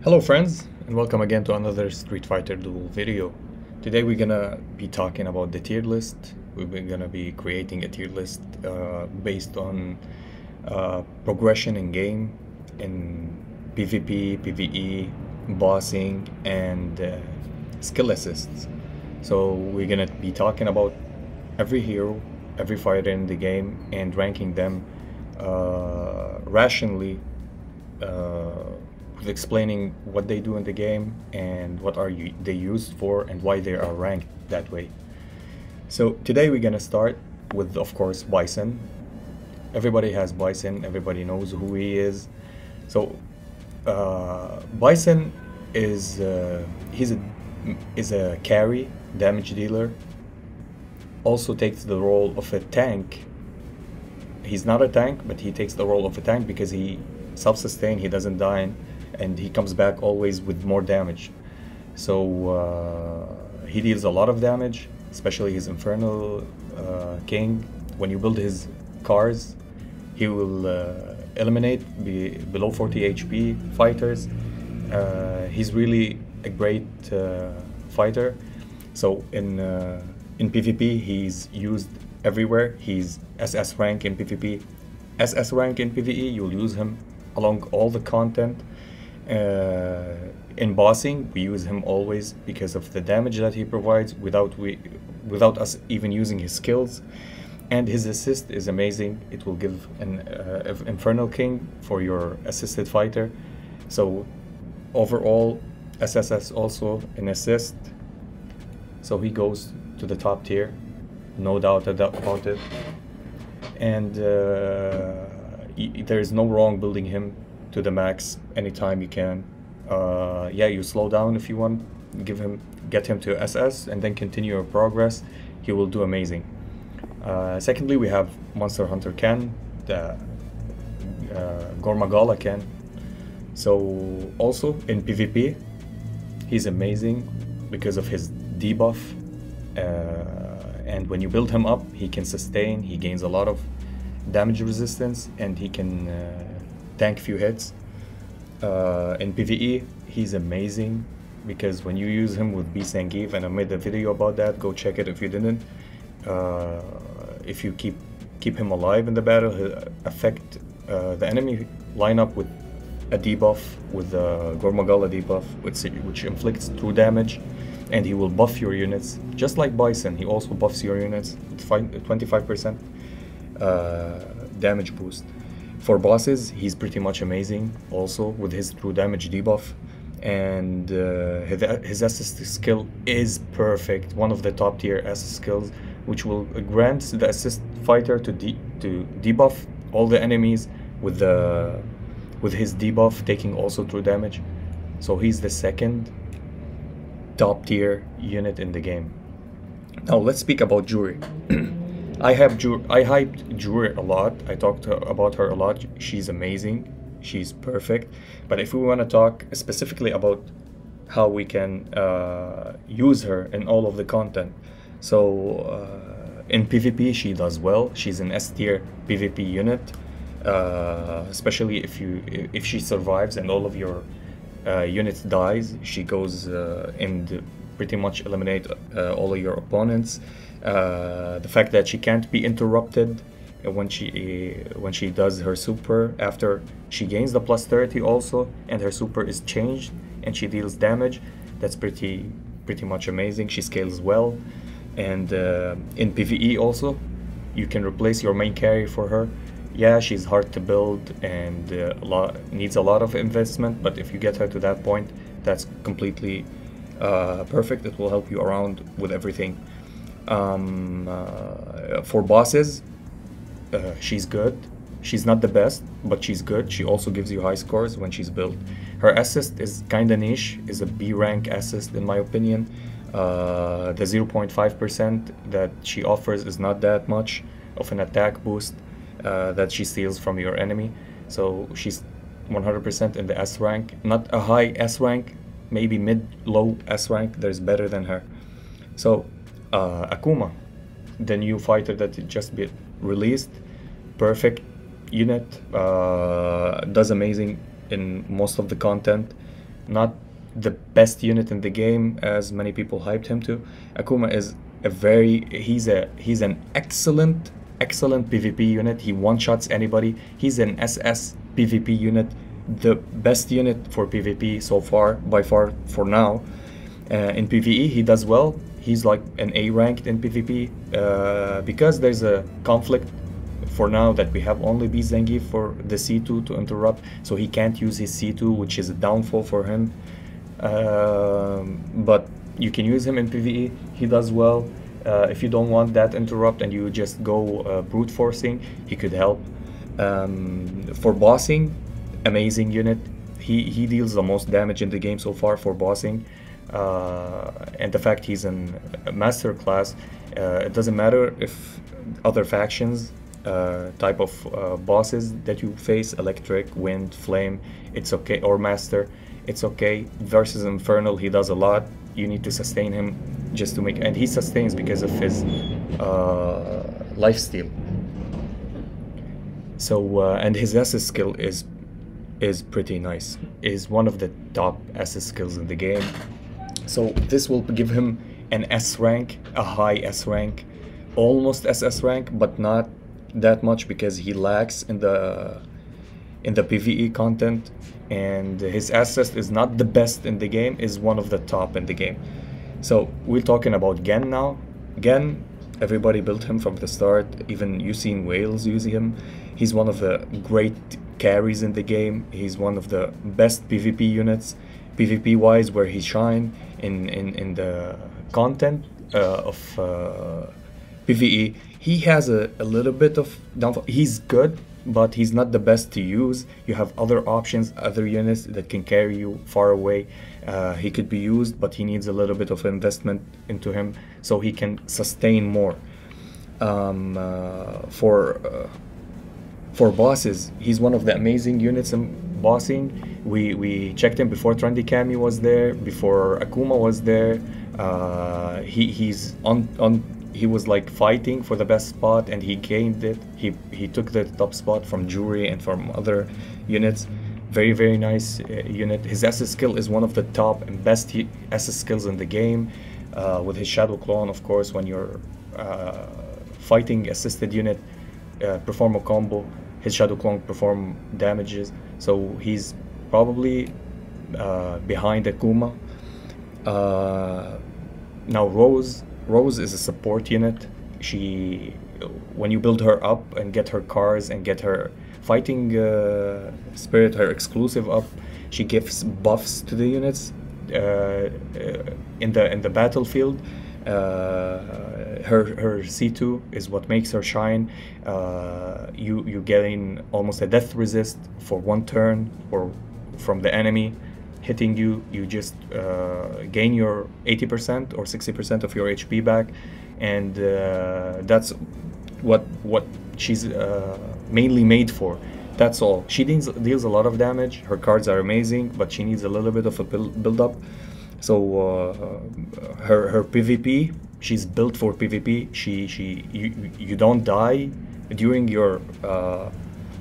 Hello friends, and welcome again to another Street Fighter Duel video. Today we're gonna be talking about the tier list. We're gonna be creating a tier list based on progression in game, in PvP, PvE, bossing, and skill assists. So we're gonna be talking about every hero, every fighter in the game, and ranking them rationally, with explaining what they do in the game and what they used for and why they are ranked that way. So today we're gonna start with, of course, Bison. Everybody has Bison, everybody knows who he is. So Bison is is a carry damage dealer. Also takes the role of a tank. He's not a tank, but he takes the role of a tank because he self-sustain, he doesn't die, and he comes back always with more damage. So he deals a lot of damage, especially his Infernal King. When you build his cars, he will eliminate below 40 HP fighters. He's really a great fighter. So in PvP, he's used everywhere. He's SS rank in PvP, SS rank in PvE. You'll use him along all the content. In bossing, we use him always because of the damage that he provides without us even using his skills. And his assist is amazing. It will give an Infernal King for your assisted fighter. So overall, SSS also an assist. So he goes to the top tier, no doubt about it. And there is no wrong building him to the max anytime you can. Yeah, you slow down if you want, get him to SS, and then continue your progress. He will do amazing. Secondly, we have Monster Hunter Ken, the Gormagala Ken. So also in PvP, he's amazing because of his debuff. And when you build him up, he can sustain, he gains a lot of damage resistance, and he can tank few hits. In PvE, he's amazing because when you use him with B. Zangief, and I made a video about that, go check it if you didn't. If you keep him alive in the battle, he'll affect the enemy lineup with a debuff, with the Gormagala debuff, which inflicts 2 damage, and he will buff your units just like Bison. He also buffs your units with 25% damage boost. For bosses, he's pretty much amazing also with his true damage debuff, and his assist skill is perfect, one of the top tier assist skills, which will grant the assist fighter to debuff all the enemies with his debuff taking also true damage. So he's the second top tier unit in the game. Now let's speak about Juri. I hyped Juri a lot. I talked about her a lot. She's amazing. She's perfect. But if we want to talk specifically about how we can use her in all of the content, so in PvP she does well. She's an S tier PvP unit, especially if she survives and all of your units dies. She goes and pretty much eliminate all of your opponents. The fact that she can't be interrupted when she does her super, after she gains the plus 30 also, and her super is changed and she deals damage, that's pretty much amazing. She scales well. And in PvE also, you can replace your main carry for her. Yeah, she's hard to build and needs a lot of investment, but if you get her to that point, that's completely perfect. It will help you around with everything. For bosses, she's good. She's not the best, but she's good. She also gives you high scores when she's built. Her assist is kinda niche, is a B rank assist in my opinion. The 0.5% that she offers is not that much of an attack boost that she steals from your enemy. So she's 100% in the S rank. Not a high S rank, maybe mid-low S rank. There's better than her. So Akuma, the new fighter that just been released, perfect unit, does amazing in most of the content. not the best unit in the game as many people hyped him to. Akuma is he's an excellent PvP unit. He one-shots anybody. He's an SS PvP unit, the best unit for PvP so far, by far for now. In PvE, he does well. He's like an A ranked in PvP because there's a conflict for now that we have only B Zangief for the C2 to interrupt, so he can't use his C2, which is a downfall for him. But you can use him in PvE. He does well. If you don't want that interrupt and you just go brute forcing, he could help. For bossing, amazing unit. He deals the most damage in the game so far for bossing. And the fact he's in a master class, it doesn't matter if other factions type of bosses that you face, electric, wind, flame, it's okay, or master, it's okay. Versus Infernal, he does a lot. You need to sustain him just to make, and he sustains because of his lifesteal. So and his SS skill is pretty nice. Is one of the top SS skills in the game. So this will give him an S rank, a high S rank, almost SS rank, but not that much because he lacks in the PvE content, and his assist is not the best in the game, is one of the top in the game. So we're talking about Gen now. Gen, everybody built him from the start, even you seen Wales using him. He's one of the great carries in the game. He's one of the best PvP units, PvP wise, where he shine in the content of PvE. He has a little bit of downfall. He's good, but he's not the best to use. You have other options, other units that can carry you far away. He could be used, but he needs a little bit of investment into him so he can sustain more. For bosses, he's one of the amazing units in bossing. We checked him before Trendy Kami was there, before Akuma was there. He was like fighting for the best spot, and he gained it. He took the top spot from Jury and from other units. Very nice unit. His SS skill is one of the top and best SS skills in the game. With his Shadow Clone, of course, when you're fighting assisted unit, perform a combo, his Shadow Clone perform damages. So he's probably behind Akuma. Now Rose is a support unit. When you build her up and get her cars and get her fighting spirit, her exclusive up, she gives buffs to the units in the battlefield. Her C2 is what makes her shine. You gain almost a death resist for one turn or from the enemy hitting you. You just gain your 80% or 60% of your HP back, and that's what she's mainly made for. That's all. She deals a lot of damage. Her cards are amazing, but she needs a little bit of a build up. So her PvP, she's built for PvP. You don't die during your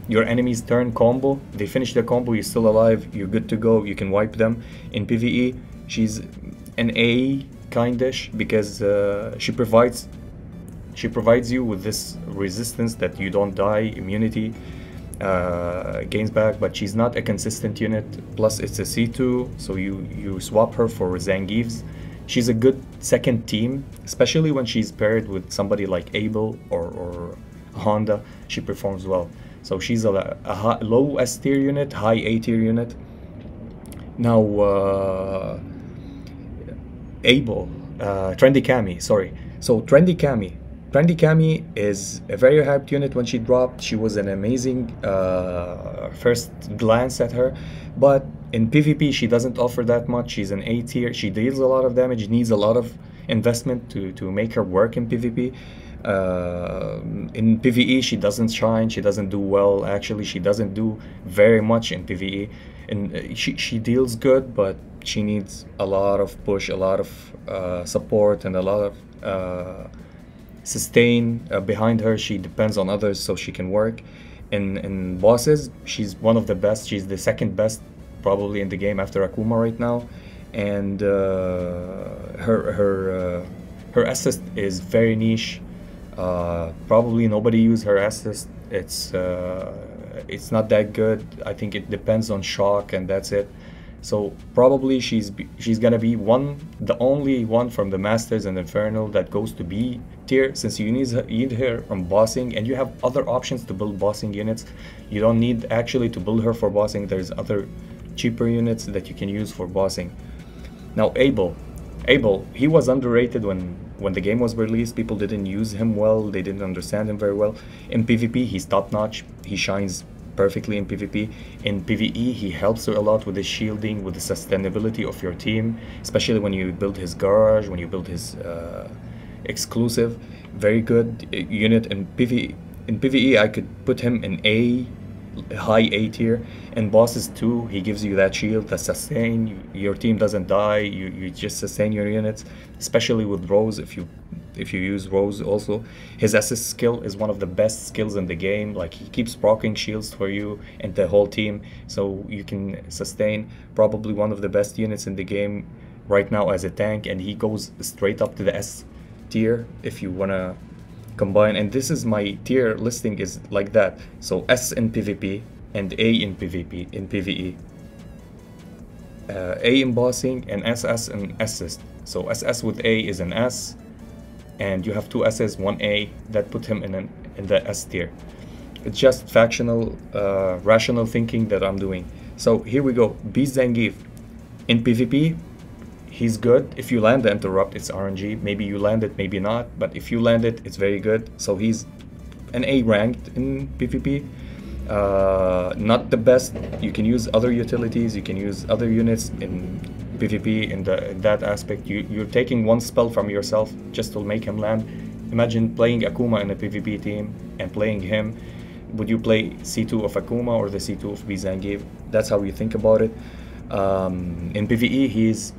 enemy's turn combo. They finish the combo, you're still alive, you're good to go, you can wipe them. In PvE, she's an A kind-ish because she provides you with this resistance that you don't die, immunity gains back, but she's not a consistent unit. Plus it's a C2, so you swap her for Zangief's. She's a good second team, especially when she's paired with somebody like Abel or Honda. She performs well. So she's a low S tier unit, high A tier unit. Now Abel, Trendy Kami, sorry. So Trendy Kami is a very hyped unit. When she dropped, she was an amazing first glance at her, but in PvP she doesn't offer that much. She's an A tier. She deals a lot of damage, needs a lot of investment to make her work in PvP. In PvE she doesn't shine, she doesn't do well. Actually, she doesn't do very much in PvE, and she deals good, but she needs a lot of push, a lot of support, and a lot of sustain behind her. She depends on others so she can work. In bosses, she's one of the best. She's the second best probably in the game after Akuma right now, and her assist is very niche. Probably nobody use her assist. It's not that good. I think it depends on shock, and that's it. So probably she's gonna be the only one from the Masters and Infernal that goes to B tier, since you need her on bossing, and you have other options to build bossing units. You don't need actually to build her for bossing. There's other cheaper units that you can use for bossing. Now Abel, he was underrated when the game was released. People didn't use him well. They didn't understand him very well. In PvP, he's top notch. He shines perfectly in PvP. In PvE, he helps you a lot with the shielding, with the sustainability of your team, especially when you build his garage, when you build his exclusive. Very good unit in PvE. In PvE, I could put him in high A tier. And bosses too, he gives you that shield, that sustain. Your team doesn't die. You just sustain your units, especially with Rose. If you use Rose also, his assist skill is one of the best skills in the game. Like, he keeps proccing shields for you and the whole team, so you can sustain. Probably one of the best units in the game right now as a tank, and he goes straight up to the S tier if you wanna combine. And this is my tier listing is like that. So S in PvP and A in PvP in PvE. A in bossing and SS in assist. So SS with A is an S, and you have two S's, one A, that put him in the S tier. It's just factional, rational thinking that I'm doing. So here we go. Beast Zangief. In PvP, he's good. If you land the interrupt, it's RNG. Maybe you land it, maybe not. But if you land it, it's very good. So he's an A ranked in PvP. Not the best. You can use other utilities. You can use other units in PvP in that aspect. You're taking one spell from yourself just to make him land. Imagine playing Akuma in a PvP team and playing him. Would you play C2 of Akuma or the C2 of Beast Zangief? That's how you think about it. In PvE, he's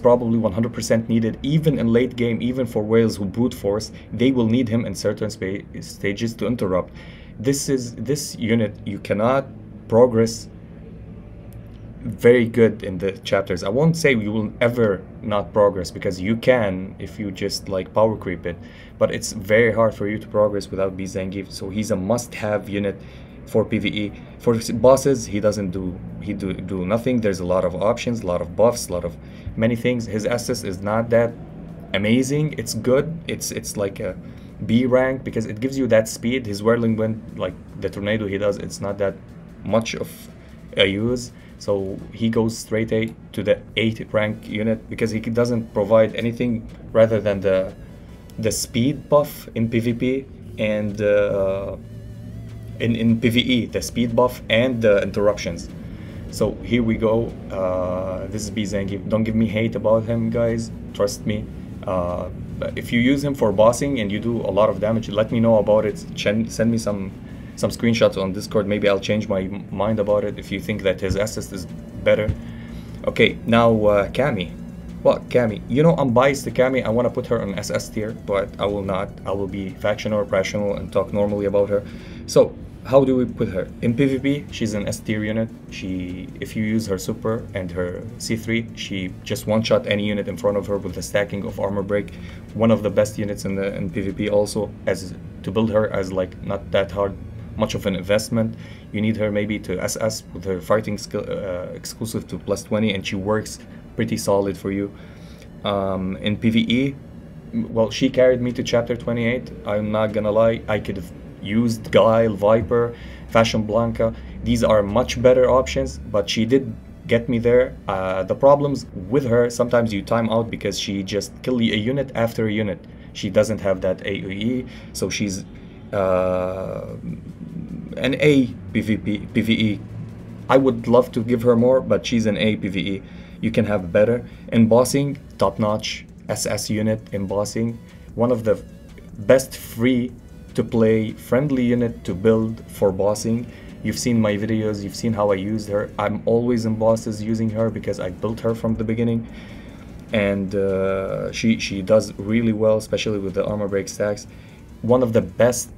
probably 100% needed, even in late game. Even for whales who brute force, they will need him in certain stages to interrupt. This unit, you cannot progress very good in the chapters. I won't say you will ever not progress, because you can if you just like power creep it, but it's very hard for you to progress without Beast Zangief. So he's a must-have unit for PvE. For bosses, he do nothing. There's a lot of options, a lot of buffs, a lot of many things. His assist is not that amazing. It's good. It's like a B rank because it gives you that speed. His whirling wind, like the tornado he does, it's not that much of a use. So he goes straight A to the 8th rank unit because he doesn't provide anything rather than the speed buff in PvP and in PvE, the speed buff and the interruptions. So here we go. This is Beast Zangief. Don't give me hate about him, guys. Trust me. If you use him for bossing and you do a lot of damage, let me know about it. Send me some screenshots on Discord. Maybe I'll change my mind about it if you think that his assist is better. Okay, now Cammy. Well, Cammy, you know I'm biased to Cammy. I want to put her on SS tier, but I will not. I will be factional, rational, and talk normally about her. So how do we put her? In PvP, she's an S tier unit. If you use her super and her C3, she just one-shot any unit in front of her with the stacking of armor break. One of the best units in PvP also, as to build her as like not that hard, much of an investment. You need her maybe to SS with her fighting skill exclusive to +20, and she works pretty solid for you. In PvE, well, she carried me to chapter 28. I'm not gonna lie, I could have used Guile, Viper, Fashion Blanca. These are much better options, but she did get me there. The problems with her, sometimes you time out because she just kills a unit after a unit. She doesn't have that AoE, so she's an A PvE. I would love to give her more, but she's an A PvE. You can have better. In bossing, top-notch SS unit in bossing. One of the best free to play friendly unit to build for bossing. You've seen my videos, you've seen how I used her. I'm always in bosses using her because I built her from the beginning. And she does really well, especially with the armor break stacks. One of the best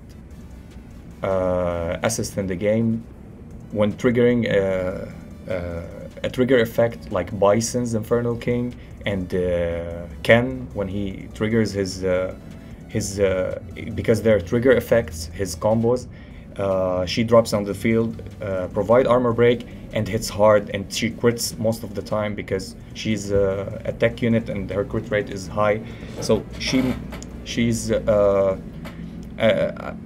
assists in the game. When triggering a trigger effect like Bison's Infernal King and Ken when he triggers his because they're trigger effects, his combos. She drops on the field, provide armor break, and hits hard, and she crits most of the time because she's a tech unit and her crit rate is high. So she's a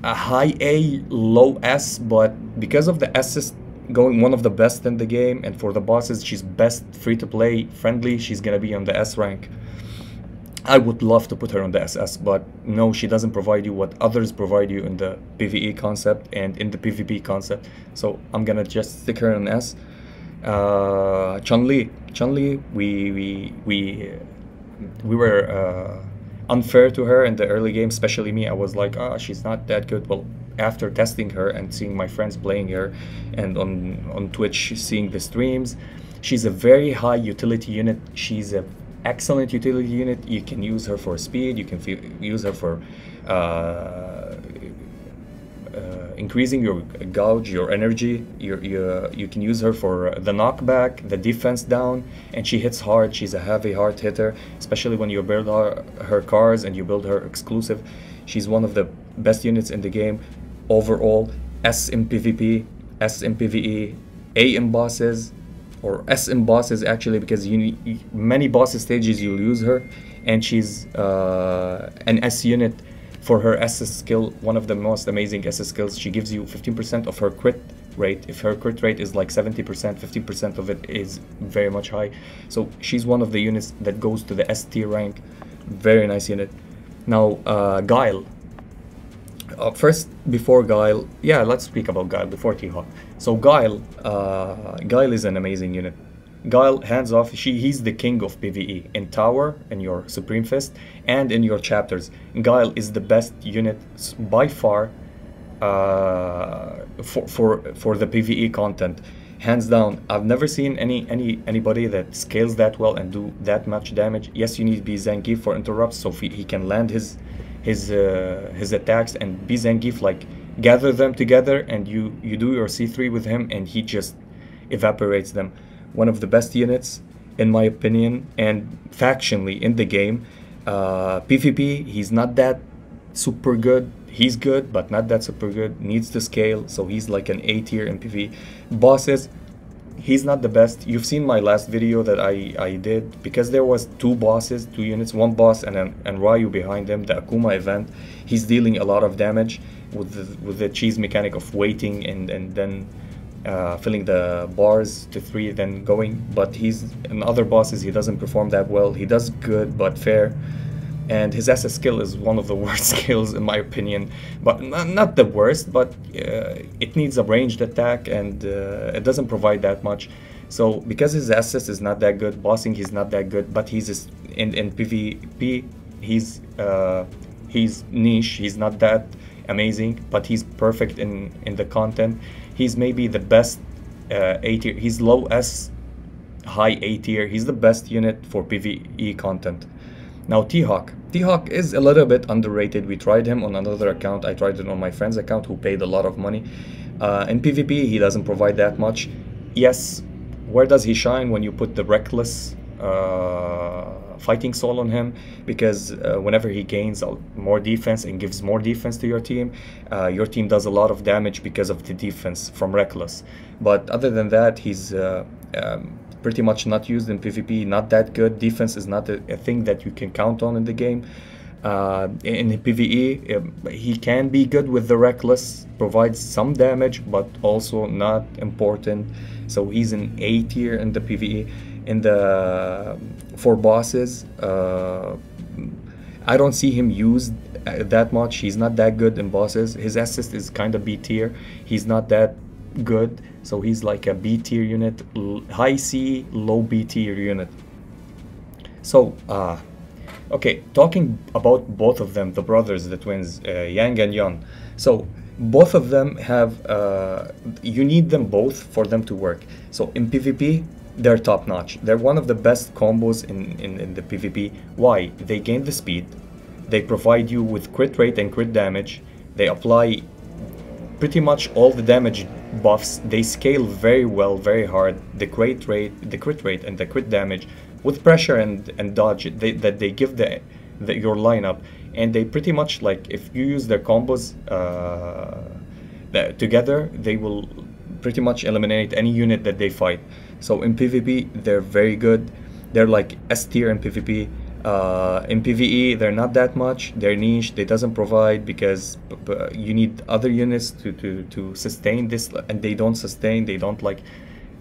high A, low S, but because of the assist going one of the best in the game, and for the bosses she's best free to play friendly, she's gonna be on the S rank. I would love to put her on the SS, but no, she doesn't provide you what others provide you in the PvE concept and in the PvP concept. So I'm gonna just stick her on S. Chun-Li, we were unfair to her in the early game, especially me. I was like, ah, she's not that good. Well, after testing her and seeing my friends playing her, and on Twitch seeing the streams, she's a very high utility unit. She's a excellent utility unit. You can use her for speed, you can use her for increasing your gauge, your energy. You can use her for the knockback, the defense down, and she hits hard. She's a heavy hard hitter, especially when you build her cars and you build her exclusive. She's one of the best units in the game overall. S in PvP, S in PvE, A in bosses, or S in bosses actually, because you need many boss stages you'll use her, and she's an S unit for her S skill, one of the most amazing S skills. She gives you 15% of her crit rate. If her crit rate is like 70%, 15% of it is very much high. So she's one of the units that goes to the S tier rank. Very nice unit. Now Guile. First, before Guile, yeah, let's speak about Guile before T-Hawk. So Guile is an amazing unit. Guile, hands off, he's the king of PvE in tower, in your Supreme Fist, and in your chapters. Guile is the best unit by far for the PvE content, hands down. I've never seen anybody that scales that well and do that much damage. Yes, you need B-Zangief for interrupts, so he can land his attacks, and B-Zangief like gather them together, and you do your C3 with him, and he just evaporates them. One of the best units in my opinion, and factionally in the game. PvP, he's not that super good. He's good, but not that super good. Needs to scale, so he's like an A tier in PvE. Bosses, he's not the best. You've seen my last video that I did, because there was two bosses, two units, one boss and Ryu behind him, the Akuma event. He's dealing a lot of damage with the cheese mechanic of waiting and then filling the bars to 3, then going. But he's in other bosses, he doesn't perform that well. He does good but fair, and his SS skill is one of the worst skills in my opinion, but not the worst, but it needs a ranged attack, and it doesn't provide that much. So because his SS is not that good, bossing he's not that good, but he's in PvP he's niche. He's not that amazing, but he's perfect in the content. He's maybe the best A tier. He's low S, high A tier. He's the best unit for PvE content. Now T-Hawk. T-Hawk is a little bit underrated. We tried him on another account. I tried it on my friend's account who paid a lot of money. In PvP, he doesn't provide that much. Yes, where does he shine? When you put the Reckless fighting soul on him, because whenever he gains more defense and gives more defense to your team does a lot of damage because of the defense from Reckless. But other than that, he's pretty much not used in PvP, not that good. Defense is not a thing that you can count on in the game. In PvE, he can be good with the Reckless, provides some damage, but also not important. So he's an A tier in the PvE. In the for bosses, I don't see him used that much. He's not that good in bosses. His assist is kind of B tier. He's not that good, so he's like a B tier unit, high C, low B tier unit. So okay, talking about both of them, the brothers, the twins, Yang and Yon. So both of them have you need them both for them to work. So in PvP, they're top notch. They're one of the best combos in the PvP. Why? They gain the speed, they provide you with crit rate and crit damage, they apply pretty much all the damage buffs, they scale very well, very hard. The crit rate and the crit damage with pressure and dodge that they give your lineup, and they pretty much, like, if you use their combos together, they will pretty much eliminate any unit that they fight. So in PvP, they're very good. They're like S tier in PvP. In PvE, they're not that much. They're niche. They doesn't provide because you need other units to sustain this, and they don't sustain. They don't like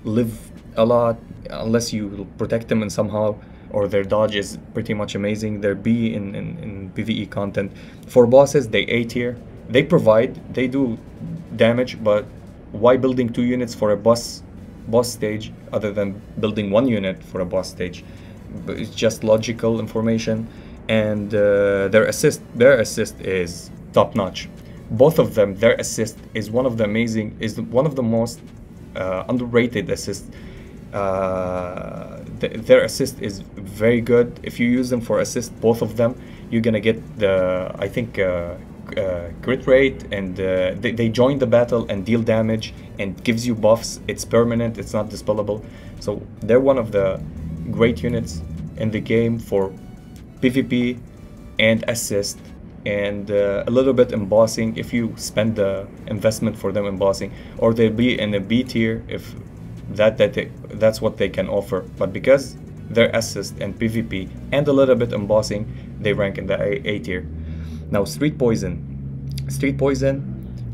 live a lot unless you protect them and somehow, or their dodge is pretty much amazing. They're B in PvE content. For bosses, they A tier. They provide. They do damage, but why building 2 units for a boss stage other than building 1 unit for a boss stage? But it's just logical information. And their assist is top notch. Both of them, their assist is one of the most underrated assists. Their assist is very good. If you use them for assist, both of them, you're gonna get the, I think, crit rate, and they join the battle and deal damage and gives you buffs. It's permanent, it's not dispellable. So they're one of the great units in the game for PvP and assist, and a little bit embossing if you spend the investment for them embossing, or they'll be in a B tier if that's what they can offer. But because their assist and PvP and a little bit embossing, they rank in the A tier. Now Street Poison,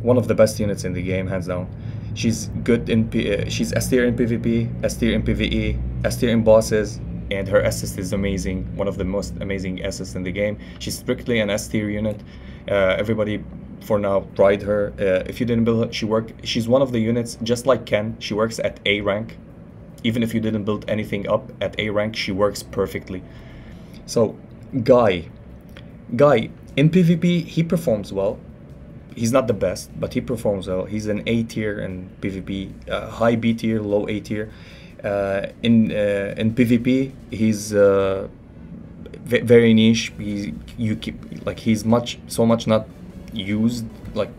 one of the best units in the game, hands down. She's good in she's S tier in PvP, S tier in PvE, S tier in bosses, and her assist is amazing, one of the most amazing assists in the game. She's strictly an S tier unit. Everybody for now tried her. If you didn't build her, she's one of the units, just like Ken, she works at A rank. Even if you didn't build anything up at A rank, she works perfectly. So Guy in PvP, he performs well. He's not the best, but he performs well. He's an A tier in PvP, high B tier, low A tier. In PvP, he's very niche. He's so much not used. Like,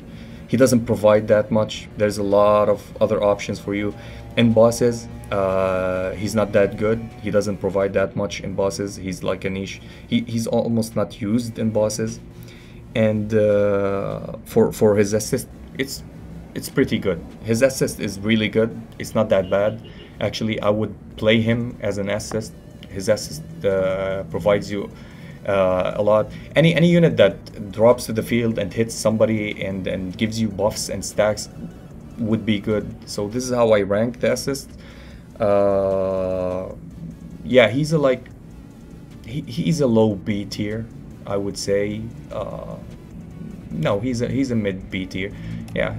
he doesn't provide that much. There's a lot of other options for you. In bosses, he's not that good. He doesn't provide that much in bosses. He's like a niche. He's almost not used in bosses. And for his assist, it's pretty good. His assist is really good. It's not that bad. Actually, I would play him as an assist. His assist provides you a lot. Any unit that drops to the field and hits somebody and gives you buffs and stacks would be good. So this is how I rank the assist. Yeah, he's a low B tier, I would say. No, he's a mid B tier. Yeah,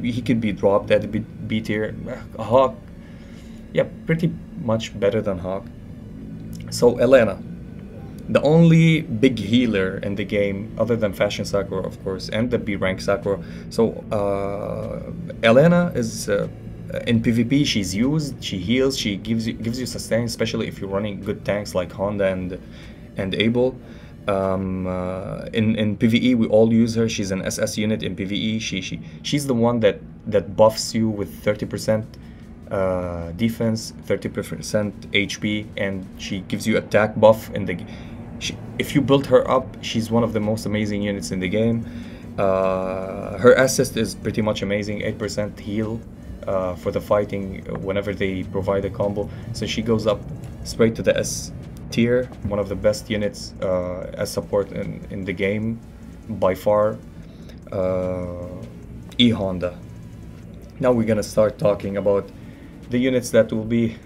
he could be dropped at a B tier. Hawk, yeah, pretty much better than Hawk. So Elena, the only big healer in the game other than Fashion Sakura, of course, and the B rank Sakura. So Elena is in PvP, she's used, she heals, she gives you sustain, especially if you're running good tanks like Honda and Abel. In PvE, we all use her. She's an SS unit in PvE. She's the one that buffs you with 30% defense, 30% HP, and she gives you attack buff in the. If you build her up, she's one of the most amazing units in the game. Her assist is pretty much amazing, 8% heal for the fighting whenever they provide a combo. So she goes up straight to the S tier, one of the best units as support in the game by far. E-Honda. Now we're gonna start talking about the units that will be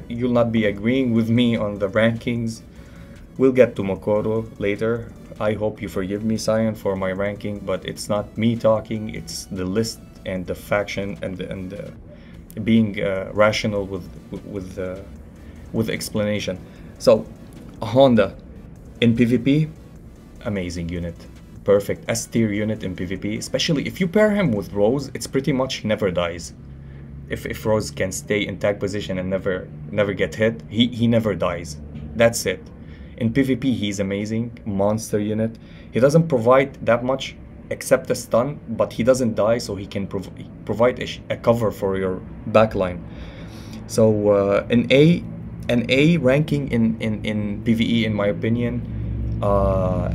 you'll not be agreeing with me on the rankings. We'll get to Mokoro later. I hope you forgive me, Cyan, for my ranking, but it's not me talking, it's the list and the faction and being rational with explanation. So Honda in PvP, amazing unit, perfect S tier unit in PvP, especially if you pair him with Rose. It's pretty much he never dies. If Rose can stay in tag position and never get hit, he never dies. That's it. In PvP, he's amazing, monster unit. He doesn't provide that much accept a stun, but he doesn't die, so he can provide a cover for your backline. So an A ranking in PvE, in my opinion,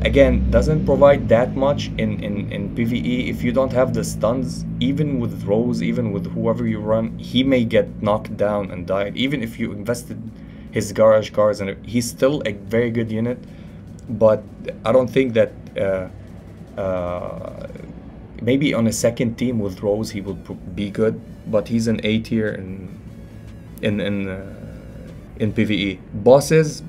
again, doesn't provide that much in PvE. If you don't have the stuns, even with Rose, even with whoever you run, he may get knocked down and die. Even if you invested his garage cars, and he's still a very good unit, but I don't think that maybe on a second team with Rose he will be good, but he's an A tier in PvE. Bosses,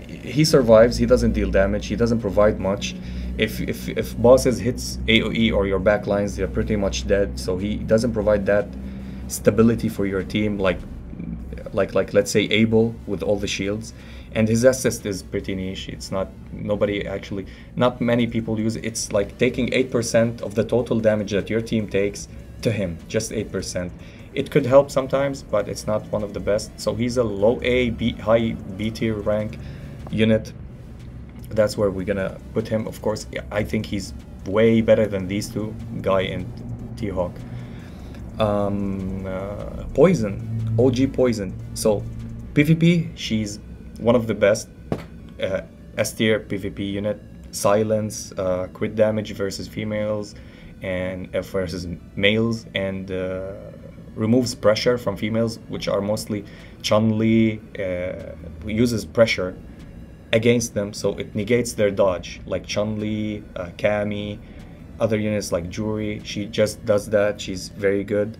he survives. He doesn't deal damage. He doesn't provide much. If bosses hits AoE or your backlines, they're pretty much dead. So he doesn't provide that stability for your team, like let's say Abel with all the shields. And his assist is pretty niche. It's not not many people use it. It's like taking 8% of the total damage that your team takes to him, just 8%. It could help sometimes, but it's not one of the best. So he's a low A, high B tier rank unit. That's where we're gonna put him. Of course, I think he's way better than these two, Guy and T-Hawk. Poison, OG Poison. So PvP, she's one of the best S tier PvP unit. Silence, crit damage versus females and versus males, and removes pressure from females, which are mostly Chun-Li, uses pressure against them, so it negates their dodge, like Chun-Li, Cammy, other units like Juri. She just does that. She's very good.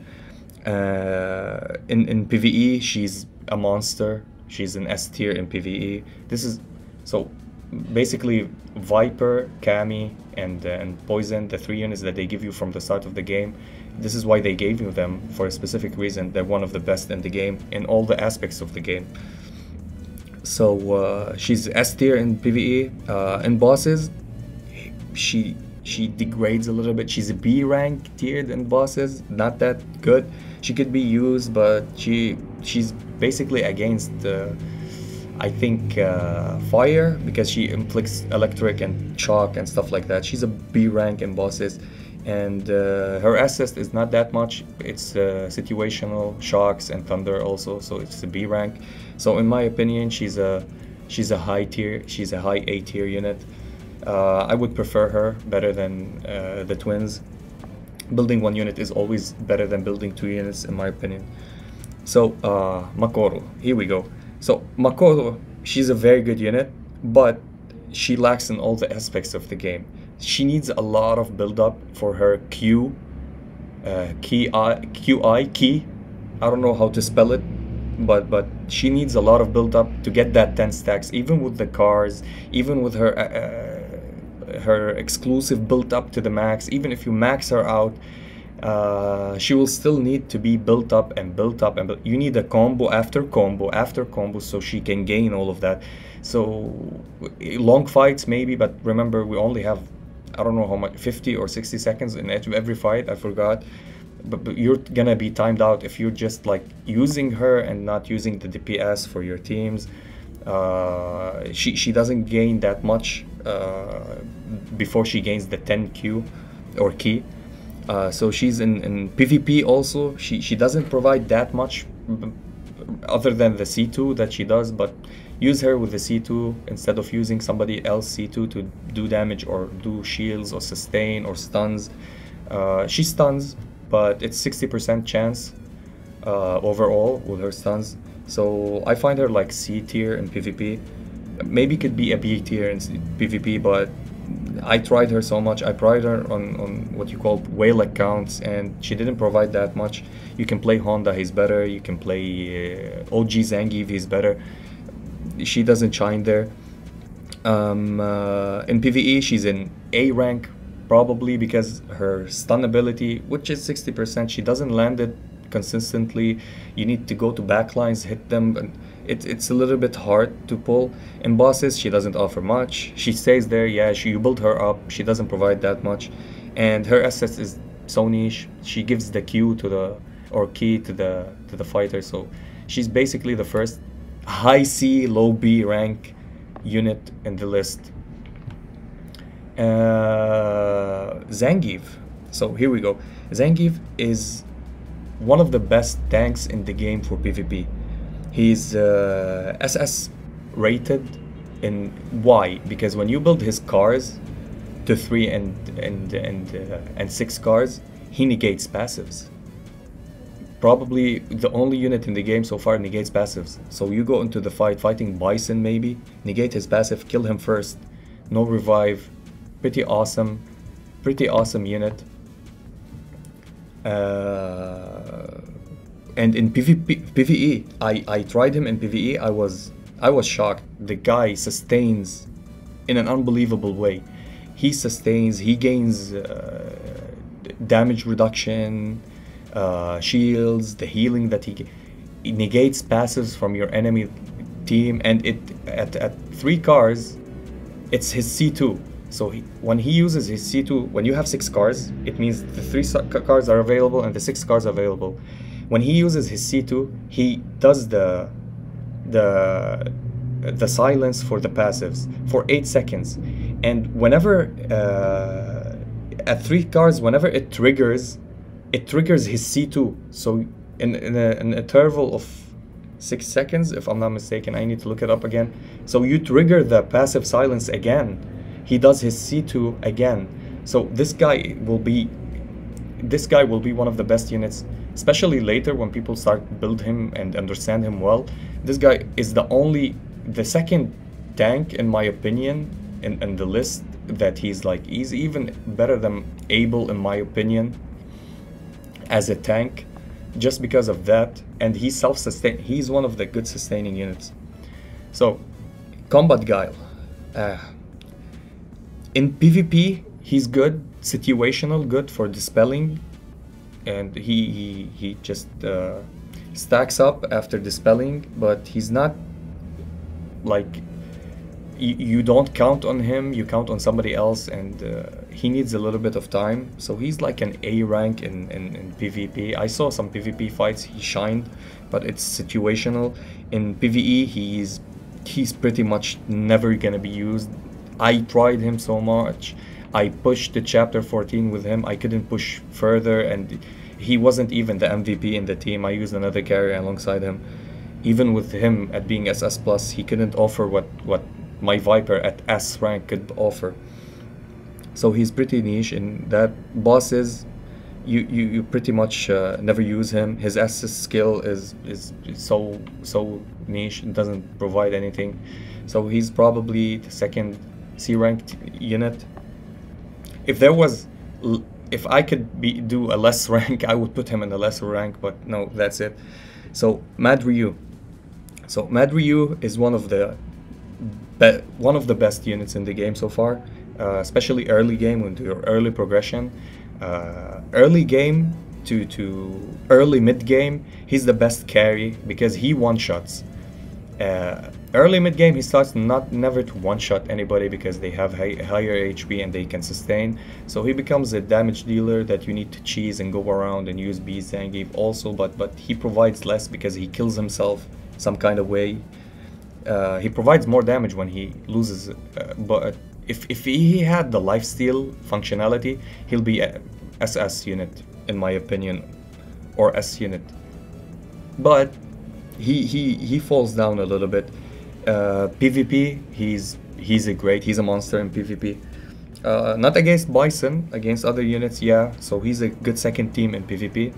In PvE, she's a monster. She's an S tier in PvE. This is so basically Viper, Cammy, and Poison, the three units that they give you from the start of the game. This is why they gave you them, for a specific reason. They're one of the best in the game in all the aspects of the game. So she's S tier in PvE. In bosses, she degrades a little bit. She's a B rank tiered in bosses, not that good. She could be used, but she's basically against I think fire, because she inflicts electric and shock and stuff like that. She's a B rank in bosses, and her assist is not that much. It's situational, shocks and thunder also, so it's a B rank. So in my opinion, she's a high tier. She's a high A tier unit. I would prefer her better than the twins. Building one unit is always better than building two units, in my opinion. So Makoto, here we go. So Makoto, she's a very good unit, but she lacks in all the aspects of the game. She needs a lot of build up for her Q, QI. I don't know how to spell it, but she needs a lot of build up to get that 10 stacks, even with the cars, even with her her exclusive built up to the max. Even if you max her out, she will still need to be built up and built up, and you need a combo after combo after combo so she can gain all of that. So long fights maybe, but remember, we only have, I don't know how much, 50 or 60 seconds in every fight, I forgot. But you're gonna be timed out if you're just like using her and not using the DPS for your teams. She doesn't gain that much before she gains the 10 Q or key. So she's in PvP also. She doesn't provide that much other than the C2 that she does, but use her with the C2 instead of using somebody else C2 to do damage or do shields or sustain or stuns. She stuns, but it's 60% chance overall with her stuns. So I find her like C tier in PvP. Maybe could be a B tier in PvP, but I tried her so much. I tried her on what you call whale accounts, and she didn't provide that much. You can play Honda, he's better. You can play OG Zangief, he's better. She doesn't shine there. In PvE, she's in A rank, probably because her stun ability, which is 60%, she doesn't land it consistently. You need to go to backlines, hit them, and it's a little bit hard to pull. In bosses, she doesn't offer much. She stays there, yeah, you build her up, she doesn't provide that much. And her assist is so niche. She gives the Q to the, or key to the fighter, so she's basically the first high C, low B rank unit in the list. Zangief. So here we go. Zangief is one of the best tanks in the game for PvP. He's SS rated. In why? Because when you build his cars to 3 and 6 cars, he negates passives. Probably the only unit in the game so far negates passives. So you go into the fight fighting Bison, maybe negate his passive, kill him first, no revive. Pretty awesome unit. And in PvE, I tried him in PvE. I was shocked. The guy sustains in an unbelievable way. He sustains. He gains damage reduction, shields, the healing that he negates passives from your enemy team, and it at 3 cars, it's his C2. So when he uses his C2, when you have 6 cars, it means the 3 cars are available and the 6 cars are available. When he uses his C2, he does the silence for the passives for 8 seconds, and whenever at 3 cars, whenever it triggers his C2. So in an interval of 6 seconds, if I'm not mistaken, I need to look it up again. So you trigger the passive silence again, he does his C2 again. So this guy will be one of the best units, especially later when people start build him and understand him well. This guy is the second tank in my opinion in the list, that he's even better than Abel in my opinion as a tank, just because of that. And he's self-sustained. He's one of the good sustaining units. So Combat Guile, in PvP he's good, situational, good for dispelling, and he just stacks up after dispelling, but he's not like, you don't count on him, you count on somebody else, and he needs a little bit of time. So he's like an A rank in PvP. I saw some PvP fights, he shined, but it's situational. In PvE, he's pretty much never gonna be used. I tried him so much. I pushed the chapter 14 with him. I couldn't push further, and he wasn't even the MVP in the team. I used another carrier alongside him. Even with him at being SS plus, he couldn't offer what my Viper at S rank could offer. So he's pretty niche in that. Bosses, you pretty much never use him. His assist skill is so niche, it doesn't provide anything. So he's probably the second C ranked unit. If I could do a less rank, I would put him in a lesser rank, but no, that's it. So Mad Ryu. So Mad Ryu is one of the best units in the game so far, especially early game with your early progression. Early game to early mid game, he's the best carry because he one-shots. Early mid game, he starts never to one-shot anybody because they have higher HP and they can sustain. So he becomes a damage dealer that you need to cheese and go around and use B Zangief also, but he provides less because he kills himself some kind of way. He provides more damage when he loses, but if he had the lifesteal functionality, he'll be a SS unit in my opinion, or S unit. But he falls down a little bit. PvP, he's a monster in PvP. Not against Bison, against other units, yeah. So he's a good second team in PvP.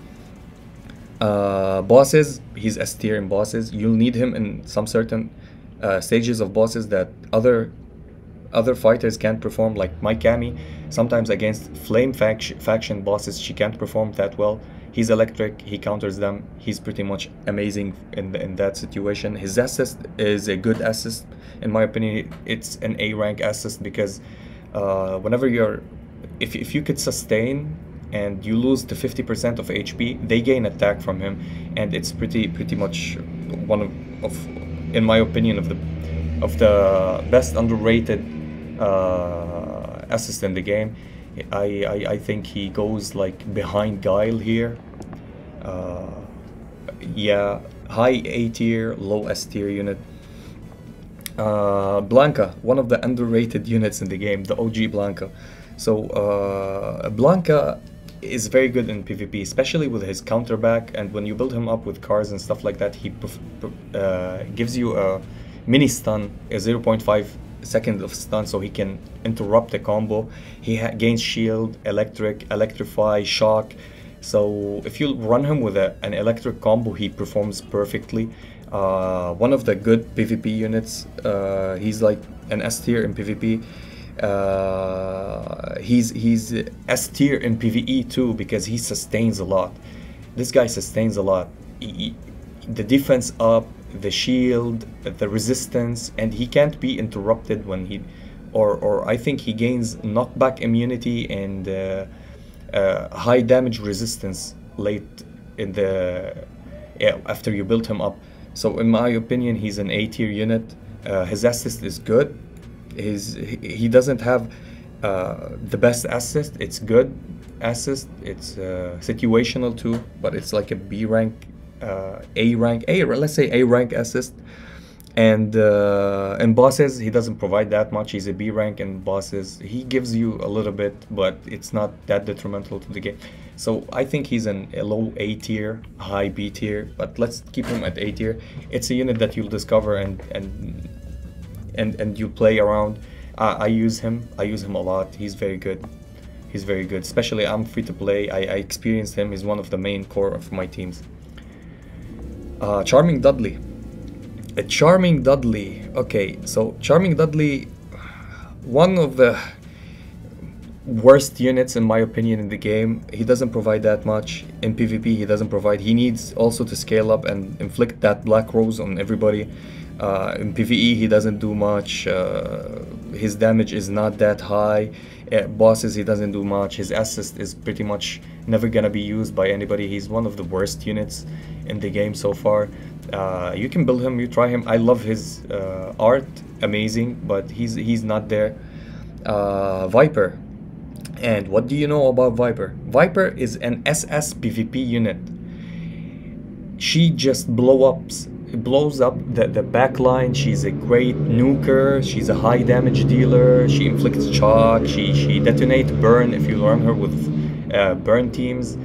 Bosses, he's S tier in bosses. You'll need him in some certain stages of bosses that other fighters can't perform, like my Cammy. Sometimes against flame faction bosses, she can't perform that well. He's electric, he counters them. He's pretty much amazing in that situation. His assist is a good assist. In my opinion, it's an A rank assist because whenever if you could sustain and you lose to 50% of HP, they gain attack from him, and it's pretty much one of in my opinion of the best underrated assist in the game. I think he goes like behind Guile here. Yeah, high A tier, low S tier unit. Blanca, one of the underrated units in the game, the OG Blanca. So Blanca is very good in PvP, especially with his counterback, and when you build him up with cars and stuff like that, he gives you a mini stun, a 0.5 second of stun, so he can interrupt the combo. He gains shield, electric, electrify, shock. So if you run him with an electric combo, he performs perfectly. One of the good PvP units. He's like an S tier in PvP. He's S tier in PvE too because he sustains a lot. This guy sustains a lot. The defense up, the shield, the resistance, and he can't be interrupted when he, or I think he gains knockback immunity and high damage resistance late in the, yeah, after you build him up. So in my opinion, he's an A tier unit. His assist is good. He doesn't have the best assist. It's good assist. It's situational too, but it's like a B rank, let's say A rank assist. And in bosses, he doesn't provide that much. He's a B rank in bosses. He gives you a little bit, but it's not that detrimental to the game. So I think he's a low A tier, high B tier, but let's keep him at A tier. It's a unit that you'll discover and you play around. I use him a lot. He's very good. He's very good. Especially I'm free to play. I experienced him. He's one of the main core of my teams. Charming Dudley. Charming Dudley. Okay, so Charming Dudley, one of the worst units in my opinion in the game. He doesn't provide that much in PvP. He doesn't provide. He needs also to scale up and inflict that Black Rose on everybody. In PvE, he doesn't do much. His damage is not that high. Bosses, he doesn't do much. His assist is pretty much never gonna be used by anybody. He's one of the worst units in the game so far. You can build him, you try him. I love his art, amazing, but he's not there. Viper. And what do you know about Viper? Viper is an SS PvP unit. She just blows up the backline. She's a great nuker. She's a high damage dealer. She inflicts shock. She detonates burn if you learn her with burn teams.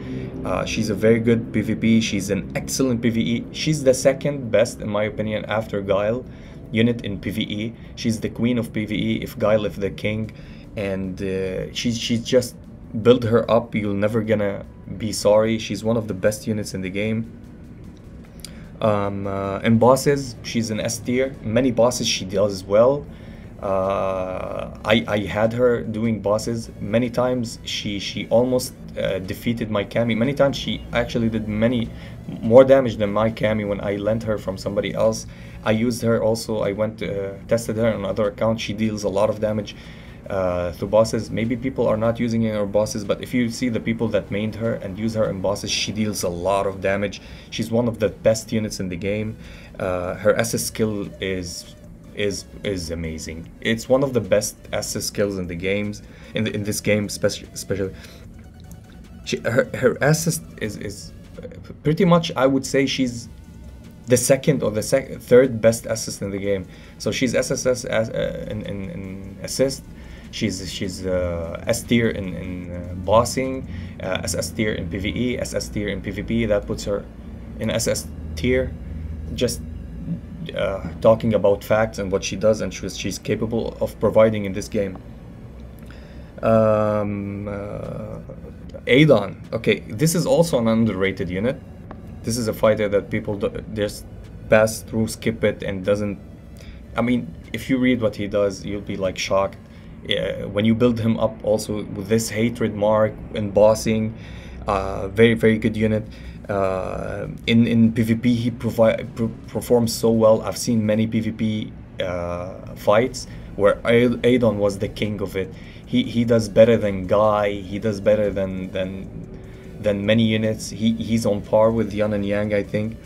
She's a very good PvP. She's an excellent PvE. She's the second best in my opinion after Guile unit in PvE. She's the queen of PvE if Guile is the king, and she's just build her up. You're never gonna be sorry. She's one of the best units in the game. In bosses, she's an S tier. Many bosses she does well. I had her doing bosses many times. She almost defeated my Cammy. Many times she actually did more damage than my Cammy when I lent her from somebody else. I used her also. I went tested her on another account. She deals a lot of damage to bosses. Maybe people are not using her in bosses, but if you see the people that mained her and use her in bosses, she deals a lot of damage. She's one of the best units in the game. Her assist skill is amazing. It's one of the best assist skills in the games in this game, especially. Her assist is pretty much, I would say she's the second or the third best assist in the game. So she's SSS in assist. She's S tier in bossing, SS tier in PvE, SS tier in PvP. That puts her in SS tier. Just talking about facts and what she does and she's capable of providing in this game. Adon. Okay, this is also an underrated unit. This is a fighter that people just pass through, skip it, and doesn't. I mean, if you read what he does, you'll be like shocked. When you build him up also with this hatred mark and bossing, very good unit. In PvP he performs so well. I've seen many PvP fights where Adon was the king of it. He does better than Guy. He does better than many units. He's on par with Yan and Yang, I think.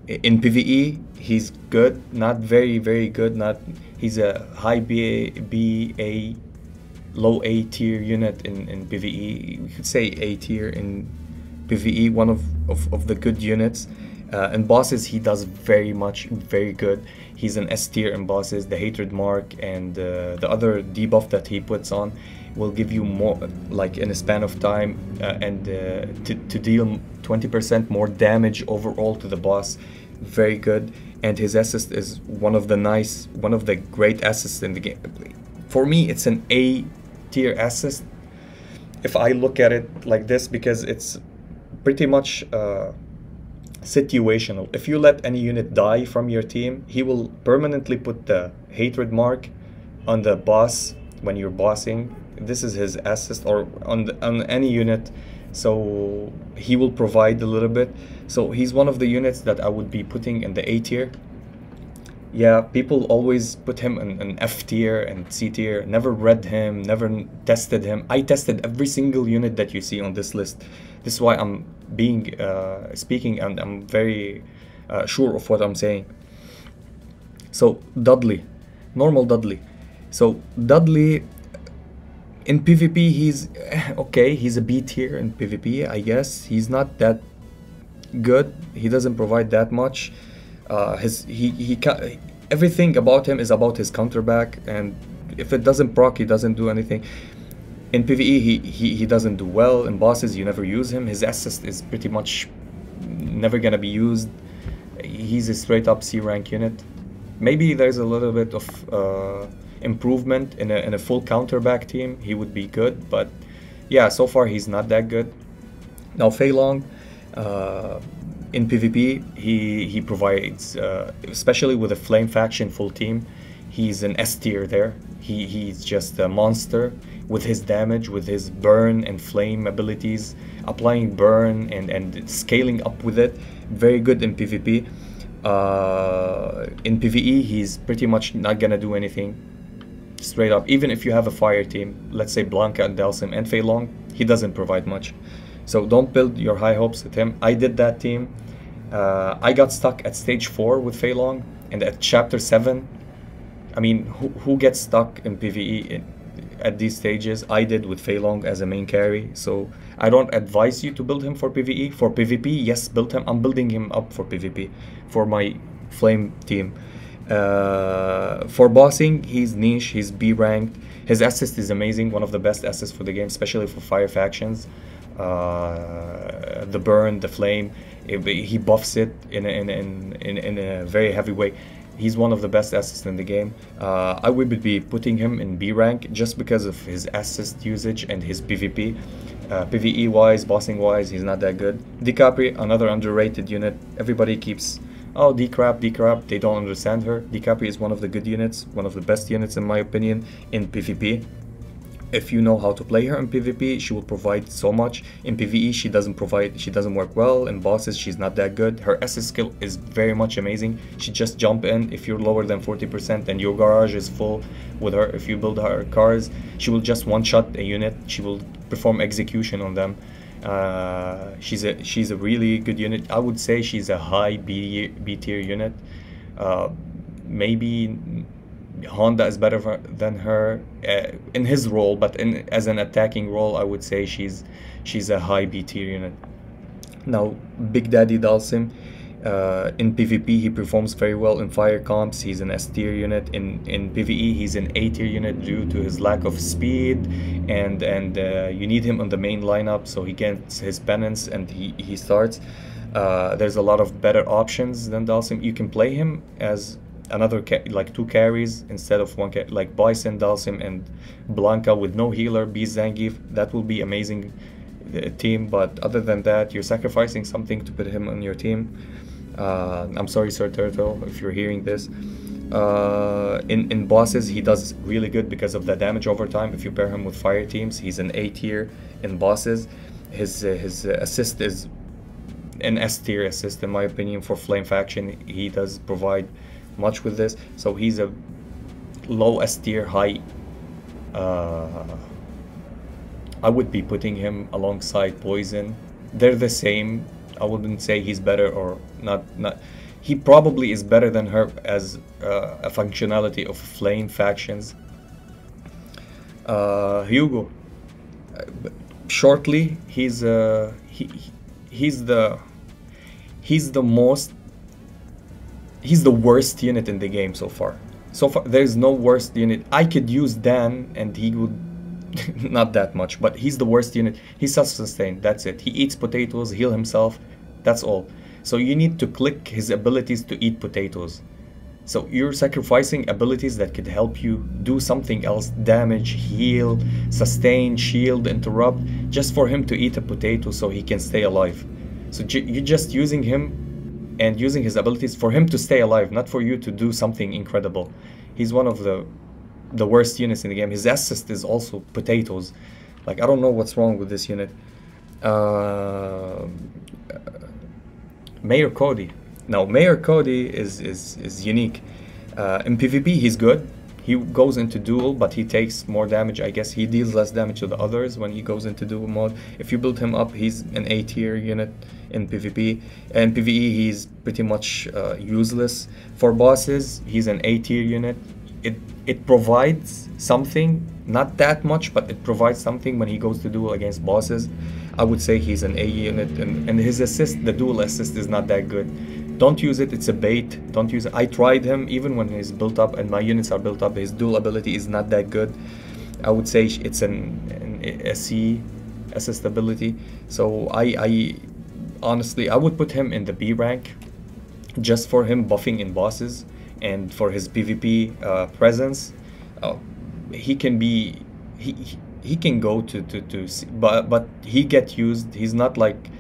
In PvE he's good, not very good. He's a high BA, low A tier unit in PvE. You could say A tier in PvE, one of the good units. In bosses, he does very good. He's an S tier in bosses. The hatred mark and the other debuff that he puts on will give you more, like in a span of time, and to deal 20% more damage overall to the boss. Very good. And his assist is one of the great assists in the game. For me, it's an A tier assist if I look at it like this, because it's pretty much situational. If you let any unit die from your team, he will permanently put the hatred mark on the boss when you're bossing. This is his assist, or on any unit, so he will provide a little bit. So he's one of the units that I would be putting in the A tier. Yeah, people always put him in an F tier and C tier. Never read him, never tested him. I tested every single unit that you see on this list. This is why I'm being speaking, and I'm very sure of what I'm saying. So Dudley, normal Dudley. So Dudley in PvP, he's okay. He's a B tier in PvP, I guess. He's not that good. He doesn't provide that much. Everything about him is about his counterback, and if it doesn't proc, he doesn't do anything. In PvE, he doesn't do well. In bosses, you never use him. His assist is pretty much never gonna be used. He's a straight up C rank unit. Maybe there's a little bit of improvement in a full counterback team. He would be good, but yeah, so far he's not that good. Now Fei Long, in PvP, he provides, especially with a Flame Faction full team, he's an S tier there. He's just a monster with his damage, with his burn and flame abilities, applying burn and scaling up with it. Very good in PvP. In PvE, he's pretty much not gonna do anything. Straight up, even if you have a fire team, let's say Blanka and Dhalsim and Fei Long, he doesn't provide much. So don't build your high hopes with him. I did that team. I got stuck at stage 4 with Fei Long, and at chapter 7, I mean, who gets stuck in PvE at these stages? I did with Fei Long as a main carry, so I don't advise you to build him for PvE. For PvP, yes, build him. I'm building him up for PvP, for my flame team. For bossing, he's niche, he's B ranked. His assist is amazing, one of the best assists for the game, especially for fire factions. The burn, the flame, he buffs it in a very heavy way. He's one of the best assists in the game. I would be putting him in B rank just because of his assist usage and his PvP. PvE wise, bossing wise, he's not that good. Decapri, another underrated unit. Everybody keeps, oh, decrap. They don't understand her. Decapri is one of the good units, one of the best units in my opinion in PvP. If you know how to play her in PvP, she will provide so much. In PvE, she doesn't work well. In bosses, she's not that good. Her assist skill is very much amazing. She just jump in if you're lower than 40% and your garage is full with her. If you build her cars, she will just one-shot a unit. She will perform execution on them. She's a really good unit. I would say she's a high B tier unit. Maybe Honda is better than her in his role, but as an attacking role, I would say she's a high B tier unit. Now, Big Daddy Dhalsim, in PvP he performs very well in fire comps. He's an S tier unit. In PvE he's an A tier unit due to his lack of speed, and you need him on the main lineup so he gets his penance and he starts. There's a lot of better options than Dhalsim. You can play him as another like 2 carries instead of 1 like Bison, Dhalsim, and Blanka with no healer, be Zangief. That will be amazing team, but other than that, you're sacrificing something to put him on your team. I'm sorry, Sir Turtle, if you're hearing this. In bosses, he does really good because of the damage over time. If you pair him with fire teams, he's an A tier in bosses. His assist is an S tier assist in my opinion for Flame Faction. He does provide much with this, so he's a low S tier, high. I would be putting him alongside Poison. They're the same. I wouldn't say he's better or not. He probably is better than her as a functionality of Flame Factions. Hugo, shortly, he's the He's the most, he's the worst unit in the game so far. So far, there's no worst unit. I could use Dan and he would not that much, but he's the worst unit. He's self-sustained, that's it. He eats potatoes, heal himself, that's all. So you need to click his abilities to eat potatoes. So you're sacrificing abilities that could help you do something else, damage, heal, sustain, shield, interrupt, just for him to eat a potato so he can stay alive. So you're just using him and using his abilities for him to stay alive, not for you to do something incredible. He's one of the worst units in the game. His assist is also potatoes. Like, I don't know what's wrong with this unit. Mayor Cody. Now, Mayor Cody is unique. In PvP, he's good. He goes into duel, but he takes more damage. I guess he deals less damage to the others when he goes into duel mode. If you build him up, he's an A tier unit in PvP. And PvE, he's pretty much useless. For bosses, he's an A tier unit. It provides something, not that much, but it provides something when he goes to duel against bosses. I would say he's an A unit, and his assist, the dual assist, is not that good. Don't use it, it's a bait. Don't use it. I tried him even when he's built up and my units are built up. His dual ability is not that good. I would say it's a C assist ability. So I honestly, I would put him in the B rank just for him buffing in bosses and for his PvP presence. He can be, he can go to C, but he get used. He's not like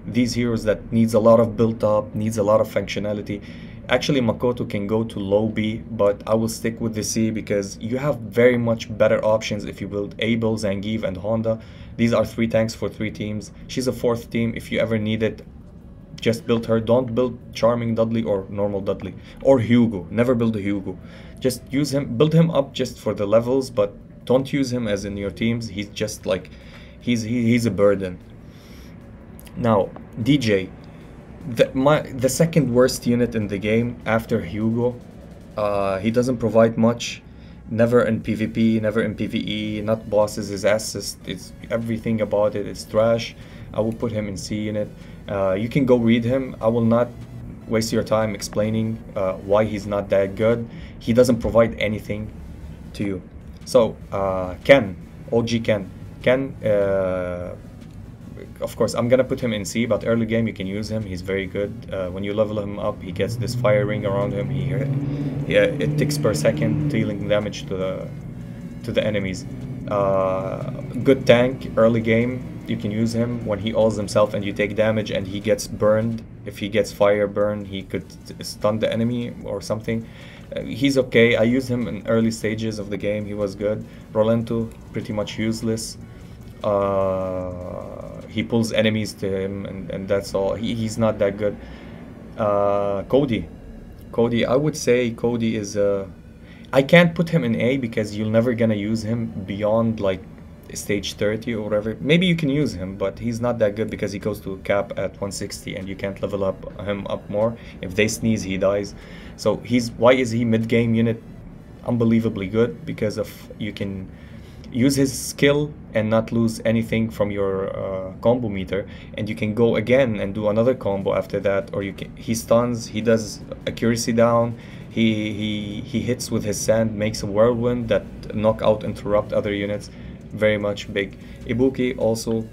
these heroes that needs a lot of built up, needs a lot of functionality. Actually, Makoto can go to low B, but I will stick with the C because you have very much better options if you build Abel, Zangief, and Honda. These are 3 tanks for 3 teams. She's a 4th team. If you ever need it, just build her. Don't build Charming Dudley or normal Dudley or Hugo. Never build a Hugo. Just use him, build him up just for the levels, but don't use him as in your teams. He's just like, he's a burden. Now, DJ, the second worst unit in the game after Hugo. He doesn't provide much. Never in PvP, never in PvE, not bosses. His assist, it's everything about it is trash. I will put him in C unit. You can go read him. I will not waste your time explaining why he's not that good. He doesn't provide anything to you. So, Ken, OG Ken. Ken, of course, I'm gonna put him in C, but early game you can use him. He's very good. When you level him up, he gets this fire ring around him. It ticks per second, dealing damage to the enemies. Good tank early game. You can use him when he ults himself and you take damage and he gets burned. If he gets fire burn, he could stun the enemy or something. He's okay. I used him in early stages of the game. He was good. Rolento, pretty much useless. He pulls enemies to him and that's all. He's not that good. Cody, I would say Cody is I can't put him in A because you're never gonna use him beyond like stage 30 or whatever. Maybe you can use him, but he's not that good because he goes to cap at 160 and you can't level up him up more. If they sneeze, he dies. So why is he mid-game unit unbelievably good? Because of you can use his skill and not lose anything from your combo meter, and you can go again and do another combo after that, or he stuns, he does accuracy down, he hits with his sand, makes a whirlwind that knock out, interrupt other units. Very much big. Ibuki also,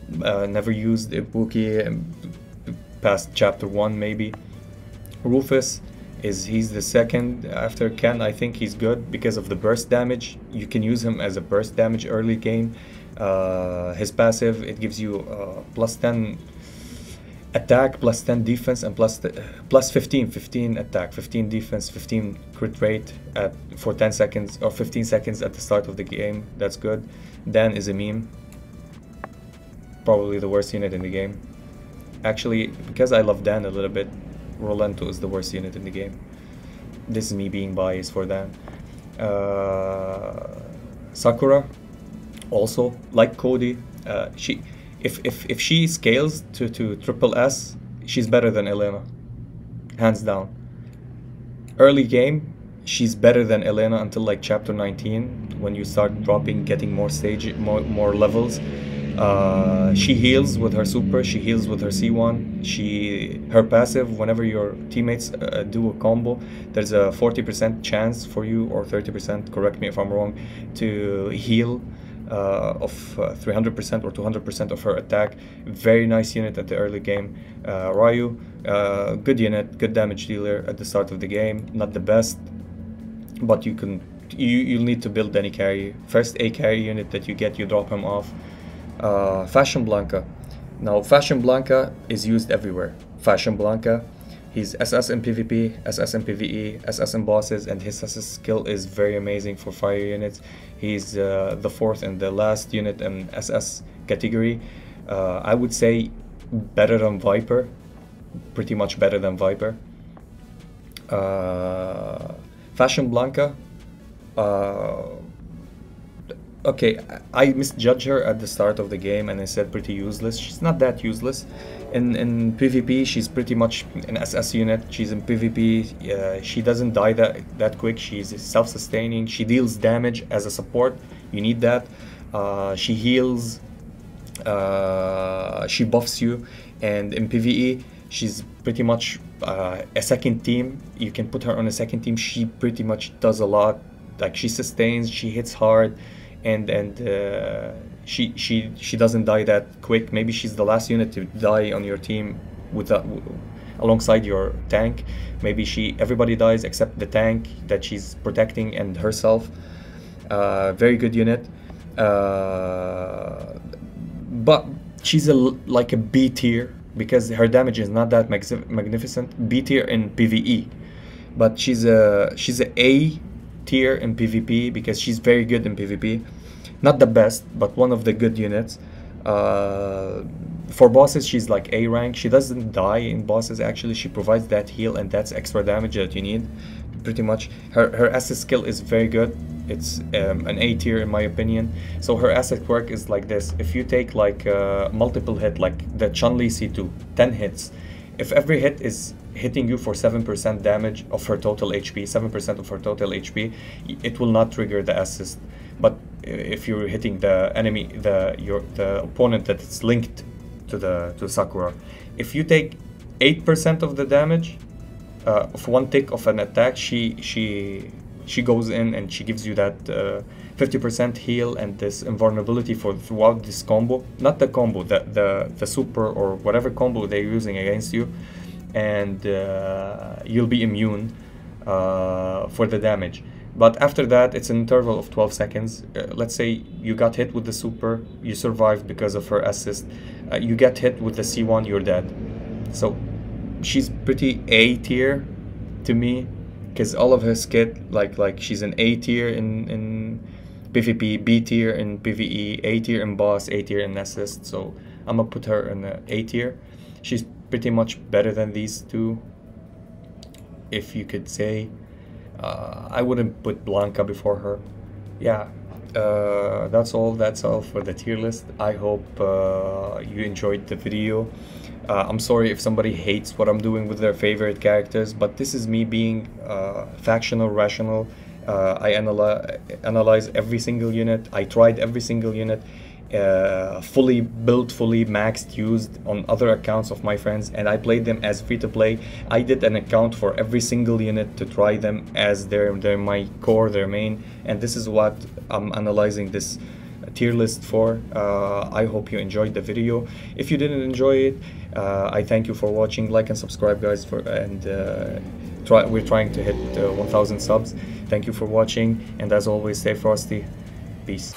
never used Ibuki past chapter 1 maybe. Rufus, he's the second after Ken. I think he's good because of the burst damage. You can use him as a burst damage early game. His passive, it gives you plus 10 attack, plus 10 defense, and plus 15 attack, 15 defense, 15 crit rate for 10 seconds or 15 seconds at the start of the game. That's good. Dan is a meme. Probably the worst unit in the game. Actually, because I love Dan a little bit, Rolento is the worst unit in the game. This is me being biased for Dan. Sakura, also like Cody, if she scales to triple S, she's better than Elena, hands down. Early game, she's better than Elena until like chapter 19 when you start getting more levels. She heals with her super, she heals with her C1, her passive, whenever your teammates do a combo, there's a 40% chance for you, or 30%, correct me if I'm wrong, to heal of 300% or 200% of her attack. Very nice unit at the early game. Ryu, good unit, good damage dealer at the start of the game. Not the best, but you'll need to build any carry. First A carry unit that you get, you drop him off. Fashion Blanka. Now Fashion Blanka is used everywhere. Fashion Blanka, he's SS in PvP, SS in PvE, SS in bosses, and his SS skill is very amazing for fire units. He's the fourth and the last unit in SS category. I would say better than Viper, pretty much better than Viper. Fashion Blanka, okay, I misjudged her at the start of the game and I said pretty useless. She's not that useless. In PvP, she's pretty much an SS unit. She's in PvP, she doesn't die that quick. She's self-sustaining. She deals damage as a support. You need that. She heals. She buffs you. And in PvE, she's pretty much a second team. You can put her on a second team. She pretty much does a lot. Like, she sustains, she hits hard. And she doesn't die that quick. Maybe she's the last unit to die on your team alongside your tank. Maybe everybody dies except the tank that she's protecting and herself. Very good unit. But she's like a B tier because her damage is not that magnificent. B tier in PvE, but she's a A tier in PvP because she's very good in PvP. Not the best, but one of the good units. For bosses, she's like A rank. She doesn't die in bosses, actually. She provides that heal and that's extra damage that you need, pretty much. Her assist skill is very good. It's an A tier in my opinion. So her asset quirk is like this. If you take like multiple hit, like the Chun-Li C2, 10 hits, if every hit is hitting you for 7% damage of her total HP, 7% of her total HP, it will not trigger the assist. But if you're hitting the enemy, the opponent that is linked to Sakura, if you take 8% of the damage of one tick of an attack, she goes in and she gives you that 50% heal and this invulnerability throughout this combo. Not the combo, the super or whatever combo they're using against you, and you'll be immune for the damage. But after that, it's an interval of 12 seconds. Let's say you got hit with the super, you survived because of her assist. You get hit with the C1, you're dead. So she's pretty A tier to me, because all of her skit, like she's an A tier in PvP, B tier in PvE, A tier in boss, A tier in assist. So I'm gonna put her in the A tier. She's pretty much better than these two, if you could say. I wouldn't put Blanka before her. Yeah, that's all for the tier list. I hope you enjoyed the video. I'm sorry if somebody hates what I'm doing with their favorite characters, but this is me being factional, rational. I analyze every single unit. I tried every single unit, fully built, fully maxed, used on other accounts of my friends, and I played them as free-to-play. I did an account for every single unit to try them as they're my core, their main, and this is what I'm analyzing this tier list for. I hope you enjoyed the video. If you didn't enjoy it, I thank you for watching. Like and subscribe, guys, we're trying to hit 1,000 subs. Thank you for watching, and as always, stay frosty. Peace.